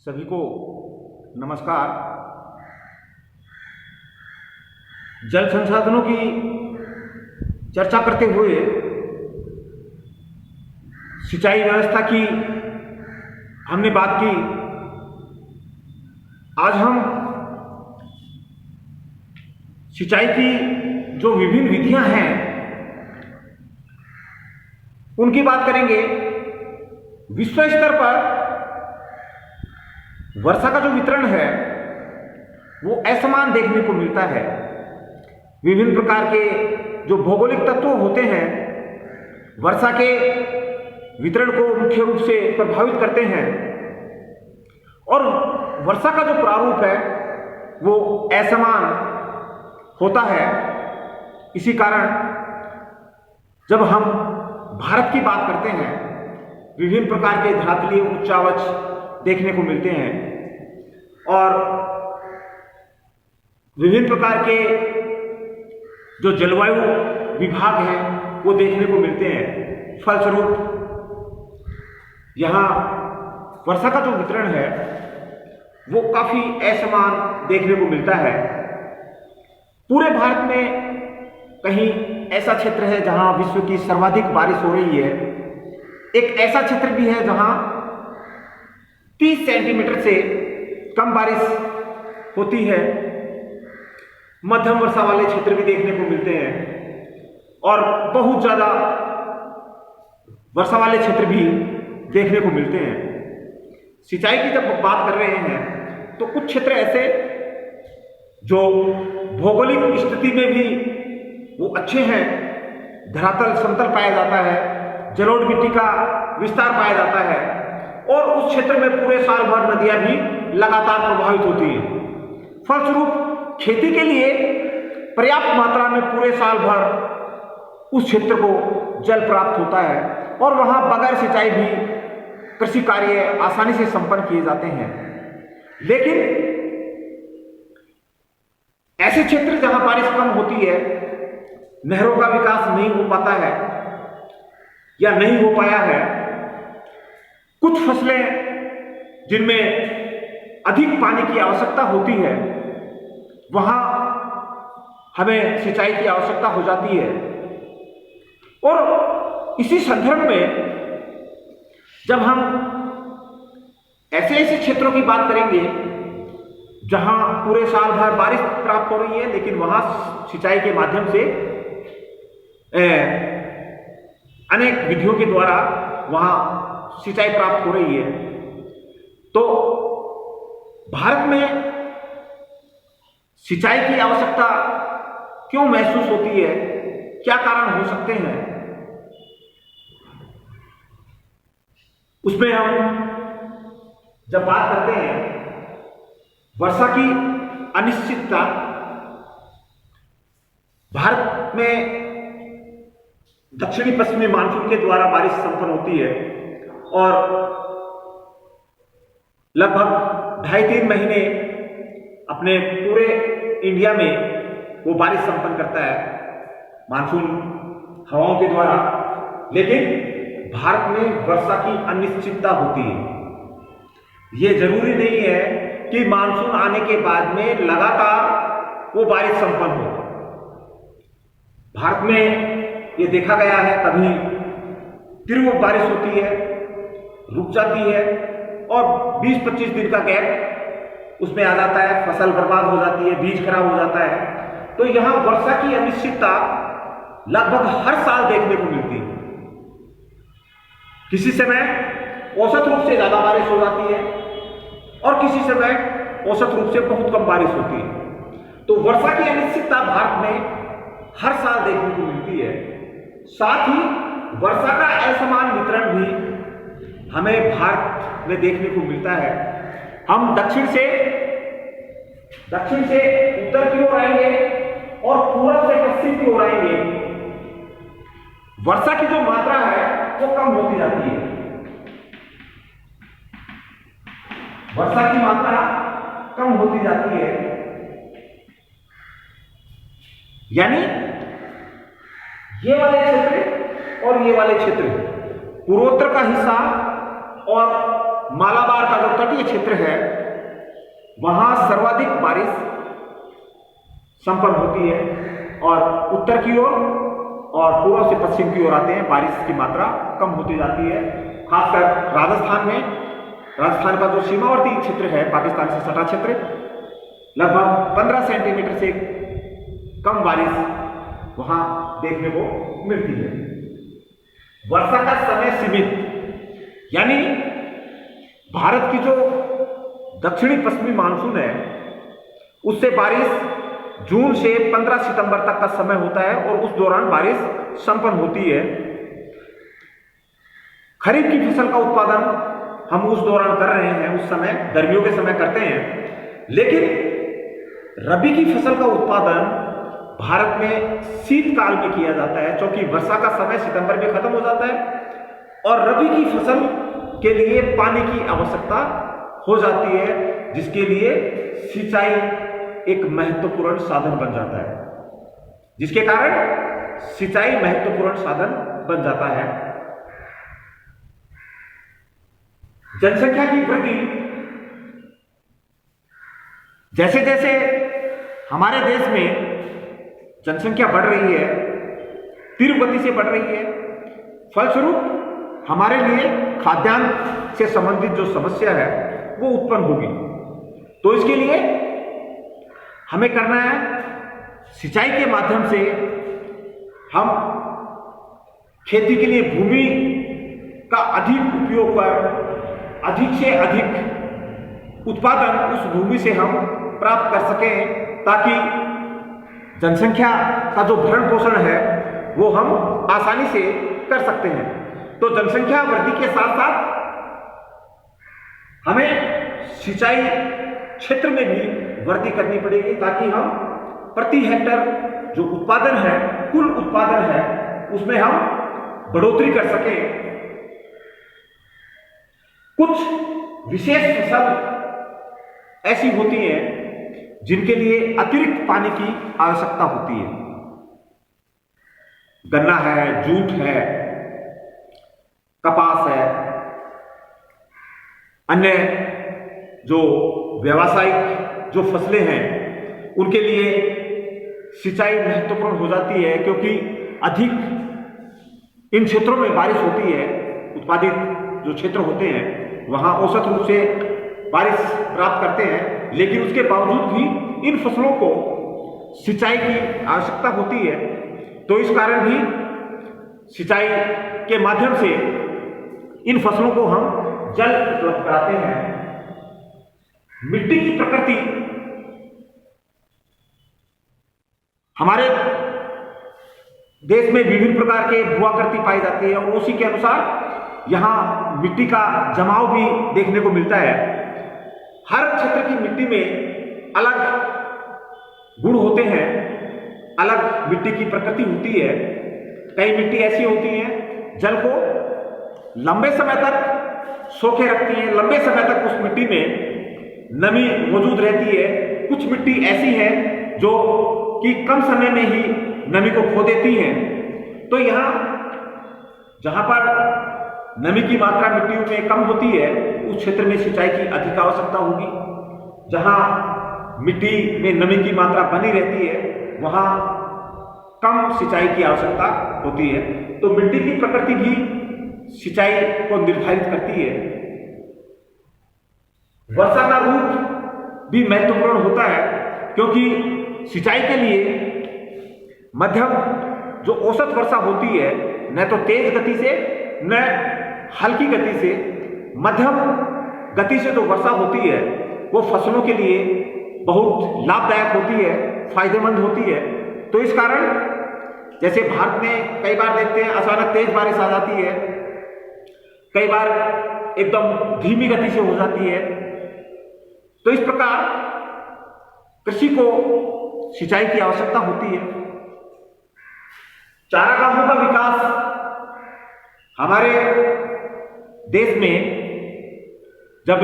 सभी को नमस्कार। जल संसाधनों की चर्चा करते हुए सिंचाई व्यवस्था की हमने बात की। आज हम सिंचाई की जो विभिन्न विधियां हैं उनकी बात करेंगे। विश्व स्तर पर वर्षा का जो वितरण है वो असमान देखने को मिलता है। विभिन्न प्रकार के जो भौगोलिक तत्व होते हैं वर्षा के वितरण को मुख्य रूप से प्रभावित करते हैं और वर्षा का जो प्रारूप है वो असमान होता है। इसी कारण जब हम भारत की बात करते हैं विभिन्न प्रकार के धरातलीय उच्चावच देखने को मिलते हैं और विभिन्न प्रकार के जो जलवायु विभाग हैं वो देखने को मिलते हैं। फलस्वरूप यहाँ वर्षा का जो वितरण है वो काफी असमान देखने को मिलता है। पूरे भारत में कहीं ऐसा क्षेत्र है जहां विश्व की सर्वाधिक बारिश हो रही है। एक ऐसा क्षेत्र भी है जहां 30 सेंटीमीटर से कम बारिश होती है। मध्यम वर्षा वाले क्षेत्र भी देखने को मिलते हैं और बहुत ज्यादा वर्षा वाले क्षेत्र भी देखने को मिलते हैं। सिंचाई की जब बात कर रहे हैं तो कुछ क्षेत्र ऐसे जो भौगोलिक स्थिति में भी वो अच्छे हैं, धरातल समतल पाया जाता है, जलोढ़ मिट्टी का विस्तार पाया जाता है और उस क्षेत्र में पूरे साल भर नदियां भी लगातार प्रभावित होती हैं। फलस्वरूप खेती के लिए पर्याप्त मात्रा में पूरे साल भर उस क्षेत्र को जल प्राप्त होता है और वहां बगैर सिंचाई भी कृषि कार्य आसानी से संपन्न किए जाते हैं। लेकिन ऐसे क्षेत्र जहां बारिश कम होती है, नहरों का विकास नहीं हो पाता है या नहीं हो पाया है, कुछ फसलें जिनमें अधिक पानी की आवश्यकता होती है वहां हमें सिंचाई की आवश्यकता हो जाती है। और इसी संदर्भ में जब हम ऐसे क्षेत्रों की बात करेंगे जहां पूरे साल भर बारिश प्राप्त हो रही है लेकिन वहां सिंचाई के माध्यम से अनेक विधियों के द्वारा वहां सिंचाई प्राप्त हो रही है, तो भारत में सिंचाई की आवश्यकता क्यों महसूस होती है, क्या कारण हो सकते हैं, उसमें हम जब बात करते हैं वर्षा की अनिश्चितता। भारत में दक्षिणी पश्चिमी मानसून के द्वारा बारिश संपन्न होती है और लगभग 2.5-3 महीने अपने पूरे इंडिया में वो बारिश संपन्न करता है मानसून हवाओं के द्वारा। लेकिन भारत में वर्षा की अनिश्चितता होती है। ये जरूरी नहीं है कि मानसून आने के बाद में लगातार वो बारिश संपन्न हो। भारत में ये देखा गया है कभी तीव्र बारिश होती है, रुक जाती है और 20-25 दिन का गैप उसमें आ जाता है, फसल बर्बाद हो जाती है, बीज खराब हो जाता है। तो यहां वर्षा की अनिश्चितता लगभग हर साल देखने को मिलती है। किसी समय औसत रूप से ज्यादा बारिश हो जाती है और किसी समय औसत रूप से बहुत कम बारिश होती है। तो वर्षा की अनिश्चितता भारत में हर साल देखने को मिलती है। साथ ही वर्षा का असमान वितरण भी हमें भारत में देखने को मिलता है। हम दक्षिण से उत्तर की ओर आएंगे और पूर्व से पश्चिम की ओर आएंगे, वर्षा की जो मात्रा है वो कम होती जाती है। वर्षा की मात्रा कम होती जाती है, यानी ये वाले क्षेत्र और ये वाले क्षेत्र, पूर्वोत्तर का हिस्सा और मालाबार का जो तटीय क्षेत्र है वहां सर्वाधिक बारिश संपन्न होती है और उत्तर की ओर और पूर्व से पश्चिम की ओर आते हैं बारिश की मात्रा कम होती जाती है। खासकर राजस्थान में, राजस्थान का जो सीमावर्ती क्षेत्र है पाकिस्तान से सटा क्षेत्र, लगभग 15 सेंटीमीटर से कम बारिश वहां देखने को मिलती है। वर्षा का समय सीमित, यानी भारत की जो दक्षिणी पश्चिमी मानसून है उससे बारिश जून से 15 सितंबर तक का समय होता है और उस दौरान बारिश संपन्न होती है। खरीफ की फसल का उत्पादन हम उस दौरान कर रहे हैं, उस समय गर्मियों के समय करते हैं, लेकिन रबी की फसल का उत्पादन भारत में शीतकाल में किया जाता है, क्योंकि वर्षा का समय सितंबर में खत्म हो जाता है और रबी की फसल के लिए पानी की आवश्यकता हो जाती है, जिसके लिए सिंचाई एक महत्वपूर्ण साधन बन जाता है, जिसके कारण सिंचाई महत्वपूर्ण साधन बन जाता है। जनसंख्या की वृद्धि, जैसे जैसे हमारे देश में जनसंख्या बढ़ रही है, तीव्र गति से बढ़ रही है, फलस्वरूप हमारे लिए खाद्यान्न से संबंधित जो समस्या है वो उत्पन्न होगी। तो इसके लिए हमें करना है, सिंचाई के माध्यम से हम खेती के लिए भूमि का अधिक उपयोग कर अधिक से अधिक उत्पादन उस भूमि से हम प्राप्त कर सकें, ताकि जनसंख्या का जो भरण पोषण है वो हम आसानी से कर सकते हैं। तो जनसंख्या वृद्धि के साथ साथ हमें सिंचाई क्षेत्र में भी वृद्धि करनी पड़ेगी, ताकि हम प्रति हेक्टर जो उत्पादन है, कुल उत्पादन है, उसमें हम बढ़ोतरी कर सकें। कुछ विशेष फसल ऐसी होती हैं जिनके लिए अतिरिक्त पानी की आवश्यकता होती है। गन्ना है, जूट है, कपास है, अन्य जो व्यावसायिक जो फसलें हैं उनके लिए सिंचाई महत्वपूर्ण हो जाती है, क्योंकि अधिक इन क्षेत्रों में बारिश होती है। उत्पादित जो क्षेत्र होते हैं वहां औसत रूप से बारिश प्राप्त करते हैं, लेकिन उसके बावजूद भी इन फसलों को सिंचाई की आवश्यकता होती है। तो इस कारण भी सिंचाई के माध्यम से इन फसलों को हम जल उपलब्ध कराते हैं। मिट्टी की प्रकृति हमारे देश में विभिन्न प्रकार के भूआकृति पाई जाती है और उसी के अनुसार यहाँ मिट्टी का जमाव भी देखने को मिलता है। हर क्षेत्र की मिट्टी में अलग गुण होते हैं, अलग मिट्टी की प्रकृति होती है। कई मिट्टी ऐसी होती हैं जल को लंबे समय तक सोखे रखती हैं, लंबे समय तक उस मिट्टी में नमी मौजूद रहती है। कुछ मिट्टी ऐसी है जो कि कम समय में ही नमी को खो देती हैं। तो यहाँ जहाँ पर नमी की मात्रा मिट्टियों में कम होती है उस क्षेत्र में सिंचाई की अधिक आवश्यकता होगी। जहाँ मिट्टी में नमी की मात्रा बनी रहती है वहाँ कम सिंचाई की आवश्यकता होती है। तो मिट्टी की प्रकृति भी सिंचाई को निर्धारित करती है। वर्षा का रूप भी महत्वपूर्ण होता है, क्योंकि सिंचाई के लिए मध्यम जो औसत वर्षा होती है, न तो तेज गति से न हल्की गति से, मध्यम गति से जो वर्षा होती है वो फसलों के लिए बहुत लाभदायक होती है, फायदेमंद होती है। तो इस कारण जैसे भारत में कई बार देखते हैं अचानक तेज बारिश आ जाती है, कई बार एकदम धीमी गति से हो जाती है। तो इस प्रकार कृषि को सिंचाई की आवश्यकता होती है। चारागाहों का विकास हमारे देश में, जब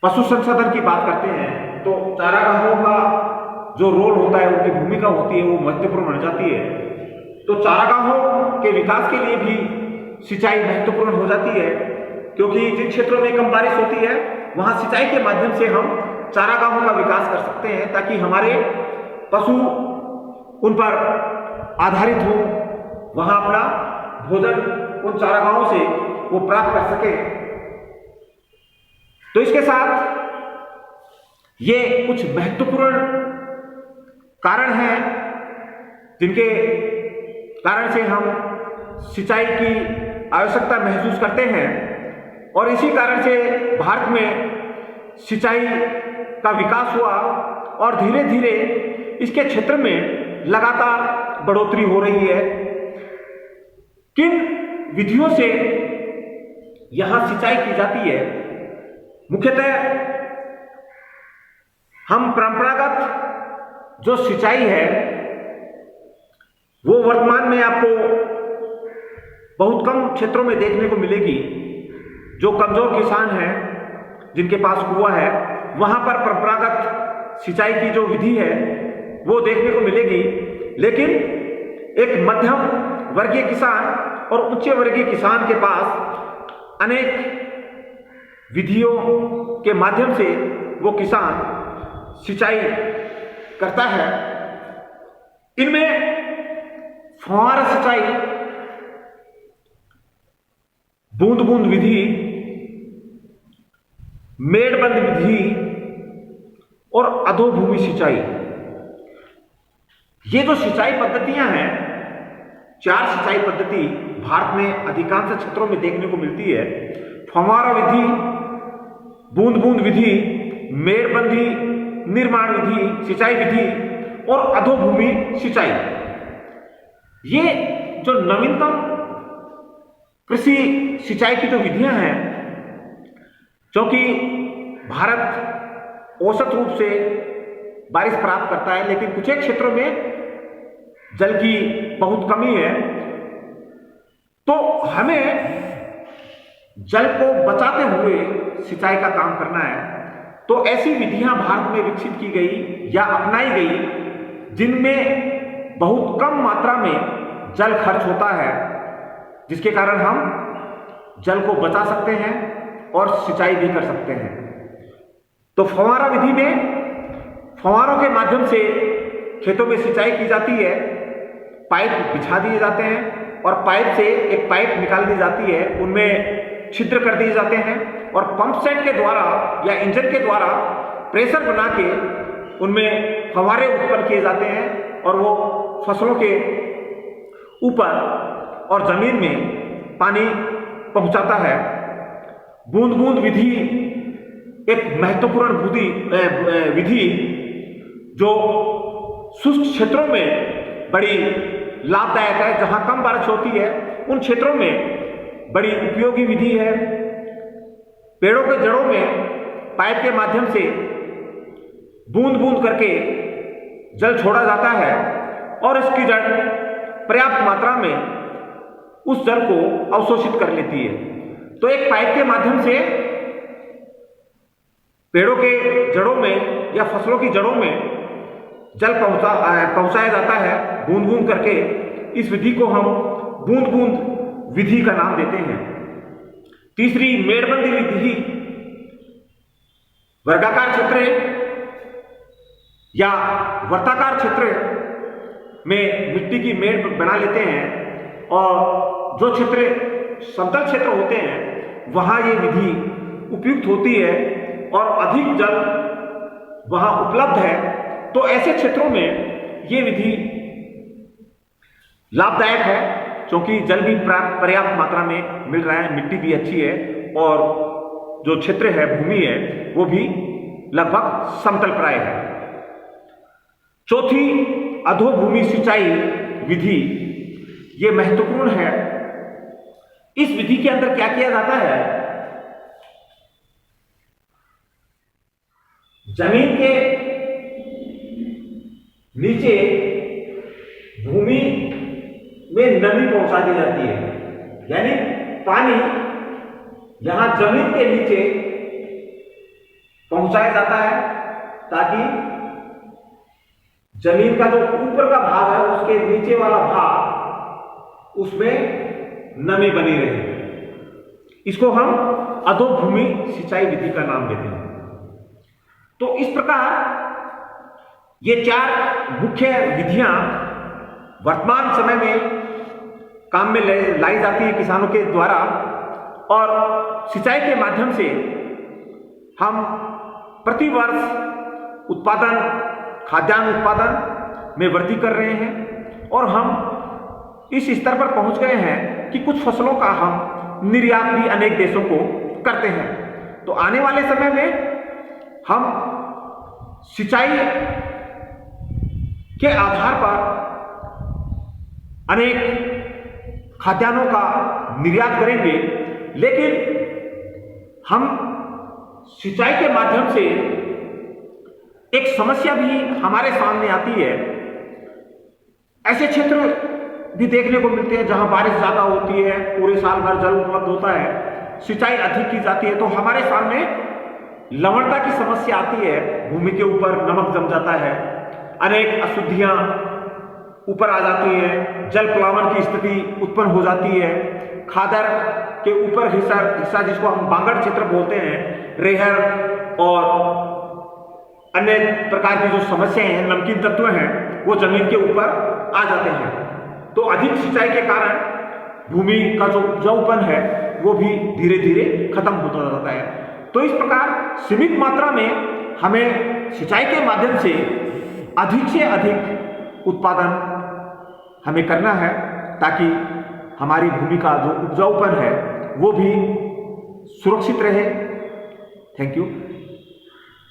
पशु संसाधन की बात करते हैं तो चारागाहों का जो रोल होता है, उनकी भूमिका होती है, वो महत्वपूर्ण बन जाती है। तो चारागाहों के विकास के लिए भी सिंचाई महत्वपूर्ण हो जाती है। क्योंकि जिन क्षेत्रों में कम बारिश होती है वहां सिंचाई के माध्यम से हम चारागाहों का विकास कर सकते हैं, ताकि हमारे पशु उन पर आधारित हो, वहां अपना भोजन उन चारागाहों से वो प्राप्त कर सके। तो इसके साथ ये कुछ महत्वपूर्ण कारण हैं जिनके कारण से हम सिंचाई की आवश्यकता महसूस करते हैं, और इसी कारण से भारत में सिंचाई का विकास हुआ और धीरे धीरे इसके क्षेत्र में लगातार बढ़ोतरी हो रही है। किन विधियों से यहां सिंचाई की जाती है? मुख्यतः हम परंपरागत जो सिंचाई है वो वर्तमान में आपको बहुत कम क्षेत्रों में देखने को मिलेगी। जो कमजोर किसान हैं, जिनके पास कुआं है, वहां पर परंपरागत सिंचाई की जो विधि है वो देखने को मिलेगी। लेकिन एक मध्यम वर्गीय किसान और उच्च वर्गीय किसान के पास अनेक विधियों के माध्यम से वो किसान सिंचाई करता है। इनमें फुहारा सिंचाई, बूंद बूंद विधि, मेड़बंद विधि और अधोभूमि सिंचाई, ये जो सिंचाई पद्धतियां हैं, 4 सिंचाई पद्धति भारत में अधिकांश क्षेत्रों में देखने को मिलती है। फव्वारा विधि, बूंद बूंद विधि, मेड़बंदी निर्माण विधि, सिंचाई विधि और अधोभूमि सिंचाई। ये जो नवीनतम कृषि सिंचाई की जो विधियां हैं, क्योंकि भारत औसत रूप से बारिश प्राप्त करता है, लेकिन कुछ एक क्षेत्रों में जल की बहुत कमी है, तो हमें जल को बचाते हुए सिंचाई का काम करना है। तो ऐसी विधियां भारत में विकसित की गई या अपनाई गई जिनमें बहुत कम मात्रा में जल खर्च होता है, जिसके कारण हम जल को बचा सकते हैं और सिंचाई भी कर सकते हैं। तो फव्वारा विधि में फव्वारों के माध्यम से खेतों में सिंचाई की जाती है। पाइप बिछा दिए जाते हैं और पाइप से एक पाइप निकाल दी जाती है, उनमें छिद्र कर दिए जाते हैं और पंप सेट के द्वारा या इंजन के द्वारा प्रेशर बना के उनमें फव्वारे उत्पन्न किए जाते हैं और वो फसलों के ऊपर और जमीन में पानी पहुंचाता है। बूंद बूंद विधि एक महत्वपूर्ण विधि जो शुष्क क्षेत्रों में बड़ी लाभदायक है। जहां कम बारिश होती है उन क्षेत्रों में बड़ी उपयोगी विधि है। पेड़ों के जड़ों में पाइप के माध्यम से बूंद बूंद करके जल छोड़ा जाता है और इसकी जड़ पर्याप्त मात्रा में उस जल को अवशोषित कर लेती है। तो एक पाइप के माध्यम से पेड़ों के जड़ों में या फसलों की जड़ों में जल पहुंचाया जाता है बूंद बूंद करके। इस विधि को हम बूंद बूंद विधि का नाम देते हैं। तीसरी मेड़बंदी विधि, वर्गाकार क्षेत्र या वर्ताकार क्षेत्र में मिट्टी की मेड़ बना लेते हैं और जो क्षेत्र समतल क्षेत्र होते हैं वहां ये विधि उपयुक्त होती है और अधिक जल वहां उपलब्ध है, तो ऐसे क्षेत्रों में ये विधि लाभदायक है क्योंकि जल भी पर्याप्त मात्रा में मिल रहा है, मिट्टी भी अच्छी है और जो क्षेत्र है, भूमि है, वो भी लगभग समतल प्राय है। चौथी अधोभूमि सिंचाई विधि, ये महत्वपूर्ण है। इस विधि के अंदर क्या किया जाता है? जमीन के नीचे भूमि में नमी पहुंचा दी जाती है, यानी पानी यहां जमीन के नीचे पहुंचाया जाता है ताकि जमीन का जो ऊपर का भाग है उसके नीचे वाला भाग उसमें नमी बनी रहे। इसको हम अधोभूमि सिंचाई विधि का नाम देते हैं। तो इस प्रकार ये 4 मुख्य विधियां वर्तमान समय में काम में लाई जाती है किसानों के द्वारा, और सिंचाई के माध्यम से हम प्रतिवर्ष उत्पादन, खाद्यान्न उत्पादन में वृद्धि कर रहे हैं, और हम इस स्तर पर पहुंच गए हैं कि कुछ फसलों का हम निर्यात भी अनेक देशों को करते हैं। तो आने वाले समय में हम सिंचाई के आधार पर अनेक खाद्यान्नों का निर्यात करेंगे, लेकिन हम सिंचाई के माध्यम से एक समस्या भी हमारे सामने आती है। ऐसे क्षेत्र भी देखने को मिलते हैं जहां बारिश ज्यादा होती है, पूरे साल भर जल उपलब्ध होता है, सिंचाई अधिक की जाती है, तो हमारे सामने लवणता की समस्या आती है। भूमि के ऊपर नमक जम जाता है, अनेक अशुद्धियां ऊपर आ जाती हैं, जल प्लावन की स्थिति उत्पन्न हो जाती है, खादर के ऊपर हिस्सा जिसको हम बांगड़ क्षेत्र बोलते हैं, रेहर और अन्य प्रकार की जो समस्याएं हैं, नमकीन तत्व हैं, वो जमीन के ऊपर आ जाते हैं। तो अधिक सिंचाई के कारण भूमि का जो उपजाऊपन है वो भी धीरे धीरे खत्म होता जाता है। तो इस प्रकार सीमित मात्रा में हमें सिंचाई के माध्यम से अधिक उत्पादन हमें करना है, ताकि हमारी भूमि का जो उपजाऊपन है वो भी सुरक्षित रहे। Thank you.